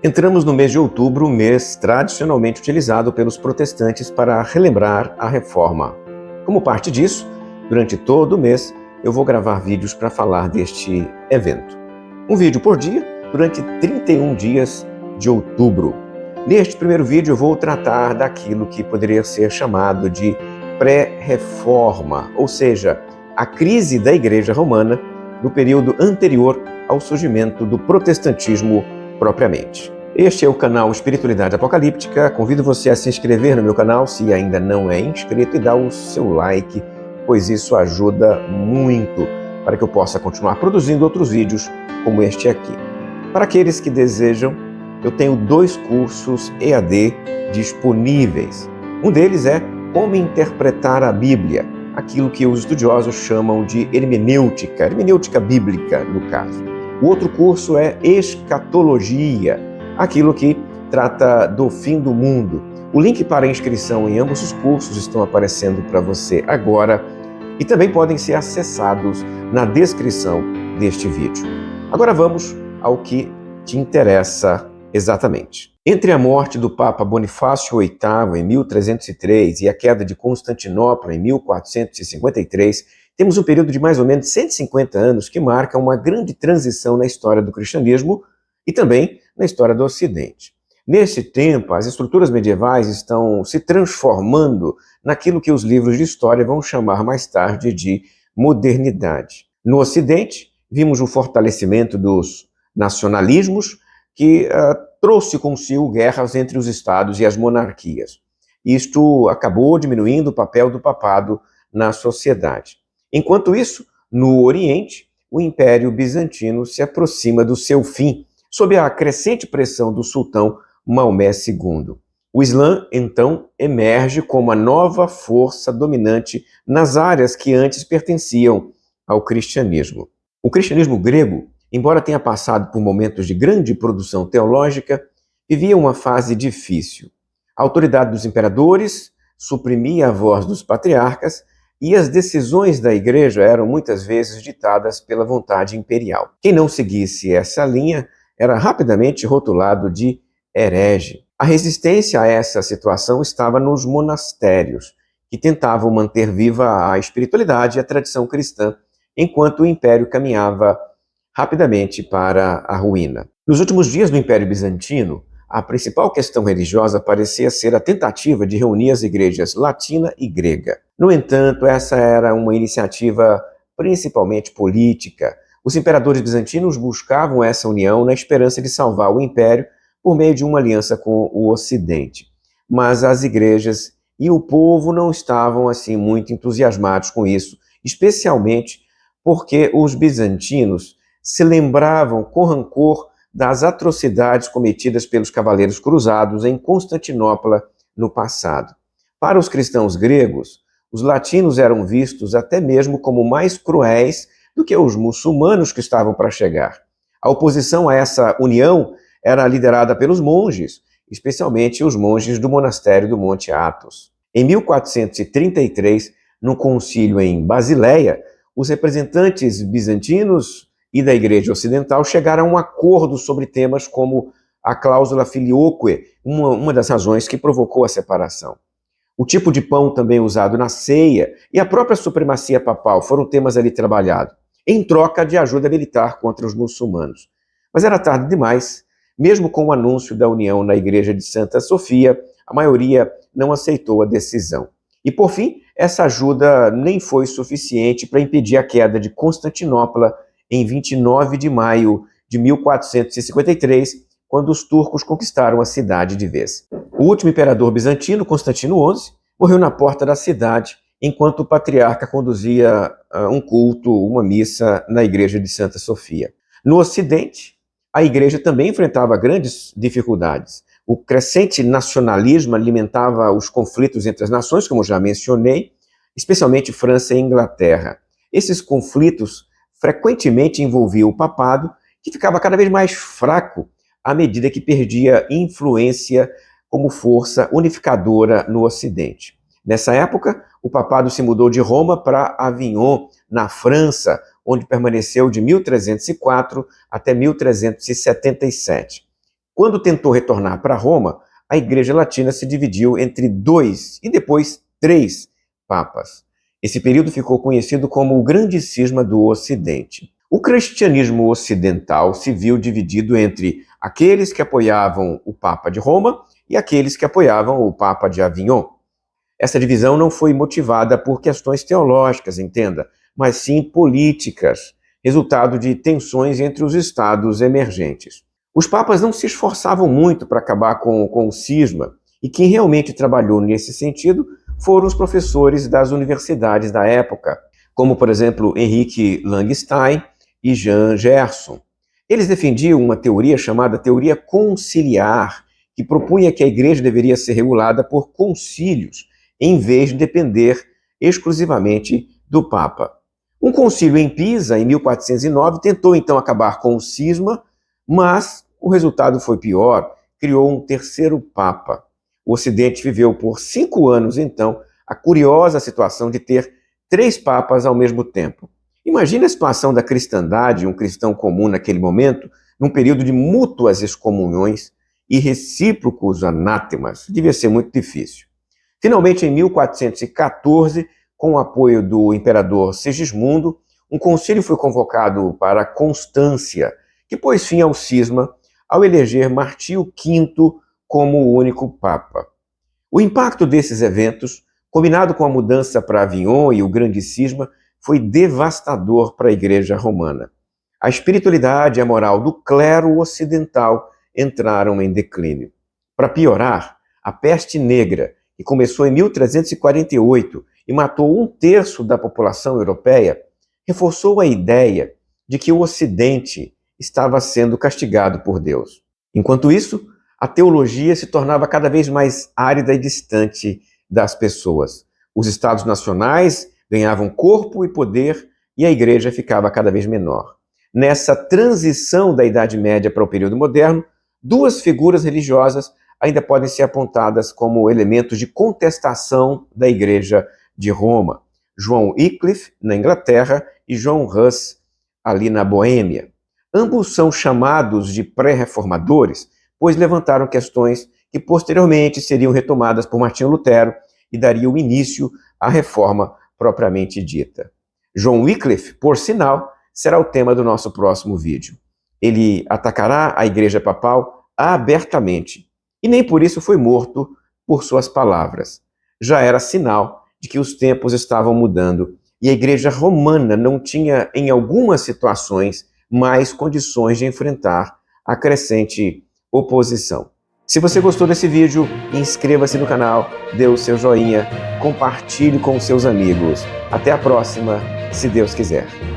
Entramos no mês de outubro, mês tradicionalmente utilizado pelos protestantes para relembrar a Reforma. Como parte disso, durante todo o mês, eu vou gravar vídeos para falar deste evento. Um vídeo por dia, durante 31 dias de outubro. Neste primeiro vídeo eu vou tratar daquilo que poderia ser chamado de pré-reforma, ou seja, a crise da Igreja Romana no período anterior ao surgimento do protestantismo propriamente. Este é o canal Espiritualidade Apocalíptica. Convido você a se inscrever no meu canal se ainda não é inscrito e dar o seu like, pois isso ajuda muito para que eu possa continuar produzindo outros vídeos como este aqui. Para aqueles que desejam, eu tenho 2 cursos EAD disponíveis. Um deles é Como Interpretar a Bíblia, aquilo que os estudiosos chamam de hermenêutica bíblica, no caso. O outro curso é Escatologia, aquilo que trata do fim do mundo. O link para inscrição em ambos os cursos estão aparecendo para você agora e também podem ser acessados na descrição deste vídeo. Agora vamos ao que te interessa exatamente. Entre a morte do Papa Bonifácio VIII em 1303 e a queda de Constantinopla em 1453, temos um período de mais ou menos 150 anos que marca uma grande transição na história do cristianismo e também na história do Ocidente. Nesse tempo, as estruturas medievais estão se transformando naquilo que os livros de história vão chamar mais tarde de modernidade. No Ocidente, vimos o fortalecimento dos nacionalismos que trouxe consigo guerras entre os estados e as monarquias. Isto acabou diminuindo o papel do papado na sociedade. Enquanto isso, no Oriente, o Império Bizantino se aproxima do seu fim, sob a crescente pressão do sultão Maomé II. O Islã, então, emerge como a nova força dominante nas áreas que antes pertenciam ao cristianismo. O cristianismo grego, embora tenha passado por momentos de grande produção teológica, vivia uma fase difícil. A autoridade dos imperadores suprimia a voz dos patriarcas e as decisões da igreja eram muitas vezes ditadas pela vontade imperial. Quem não seguisse essa linha era rapidamente rotulado de herege. A resistência a essa situação estava nos monastérios, que tentavam manter viva a espiritualidade e a tradição cristã, enquanto o império caminhava rapidamente para a ruína. Nos últimos dias do Império Bizantino, a principal questão religiosa parecia ser a tentativa de reunir as igrejas latina e grega. No entanto, essa era uma iniciativa principalmente política. Os imperadores bizantinos buscavam essa união na esperança de salvar o império por meio de uma aliança com o Ocidente. Mas as igrejas e o povo não estavam assim muito entusiasmados com isso, especialmente porque os bizantinos se lembravam com rancor das atrocidades cometidas pelos cavaleiros cruzados em Constantinopla no passado. Para os cristãos gregos, os latinos eram vistos até mesmo como mais cruéis do que os muçulmanos que estavam para chegar. A oposição a essa união era liderada pelos monges, especialmente os monges do monastério do Monte Athos. Em 1433, no concílio em Basileia, os representantes bizantinos e da Igreja Ocidental chegaram a um acordo sobre temas como a cláusula filioque, uma das razões que provocou a separação. O tipo de pão também usado na ceia e a própria supremacia papal foram temas ali trabalhados, em troca de ajuda militar contra os muçulmanos. Mas era tarde demais. Mesmo com o anúncio da união na Igreja de Santa Sofia, a maioria não aceitou a decisão. E, por fim, essa ajuda nem foi suficiente para impedir a queda de Constantinopla em 29 de maio de 1453, quando os turcos conquistaram a cidade de vez. O último imperador bizantino, Constantino XI, morreu na porta da cidade, enquanto o patriarca conduzia um culto, uma missa na Igreja de Santa Sofia. No Ocidente, a igreja também enfrentava grandes dificuldades. O crescente nacionalismo alimentava os conflitos entre as nações, como já mencionei, especialmente França e Inglaterra. Esses conflitos frequentemente envolviam o papado, que ficava cada vez mais fraco à medida que perdia influência como força unificadora no Ocidente. Nessa época, o papado se mudou de Roma para Avignon, na França, onde permaneceu de 1304 até 1377. Quando tentou retornar para Roma, a Igreja Latina se dividiu entre 2 e depois 3 papas. Esse período ficou conhecido como o Grande Cisma do Ocidente. O cristianismo ocidental se viu dividido entre aqueles que apoiavam o Papa de Roma e aqueles que apoiavam o Papa de Avignon. Essa divisão não foi motivada por questões teológicas, entenda, mas sim políticas, resultado de tensões entre os estados emergentes. Os papas não se esforçavam muito para acabar com o cisma, e quem realmente trabalhou nesse sentido foram os professores das universidades da época, como, por exemplo, Henrique Langstein e Jean Gerson. Eles defendiam uma teoria chamada teoria conciliar, que propunha que a igreja deveria ser regulada por concílios, em vez de depender exclusivamente do Papa. Um concílio em Pisa, em 1409, tentou então acabar com o cisma, mas o resultado foi pior, criou um terceiro Papa. O Ocidente viveu por 5 anos, então, a curiosa situação de ter 3 papas ao mesmo tempo. Imagine a situação da cristandade, um cristão comum naquele momento, num período de mútuas excomunhões e recíprocos anátemas. Devia ser muito difícil. Finalmente, em 1414, com o apoio do imperador Segismundo, um concílio foi convocado para Constância, que pôs fim ao cisma ao eleger Martílio V como o único papa. O impacto desses eventos, combinado com a mudança para Avignon e o Grande Cisma, foi devastador para a Igreja Romana. A espiritualidade e a moral do clero ocidental entraram em declínio. Para piorar, a peste negra, que começou em 1348 e matou 1/3 da população europeia, reforçou a ideia de que o Ocidente estava sendo castigado por Deus. Enquanto isso, a teologia se tornava cada vez mais árida e distante das pessoas. Os estados nacionais ganhavam corpo e poder e a igreja ficava cada vez menor. Nessa transição da Idade Média para o período moderno, 2 figuras religiosas ainda podem ser apontadas como elementos de contestação da Igreja de Roma: João Wycliffe, na Inglaterra, e João Hus, ali na Boêmia. Ambos são chamados de pré-reformadores, pois levantaram questões que posteriormente seriam retomadas por Martinho Lutero e dariam início à reforma propriamente dita. João Wycliffe, por sinal, será o tema do nosso próximo vídeo. Ele atacará a Igreja Papal abertamente, e nem por isso foi morto por suas palavras. Já era sinal de que os tempos estavam mudando e a Igreja Romana não tinha, em algumas situações, mais condições de enfrentar a crescente oposição. Se você gostou desse vídeo, inscreva-se no canal, dê o seu joinha, compartilhe com seus amigos. Até a próxima, se Deus quiser.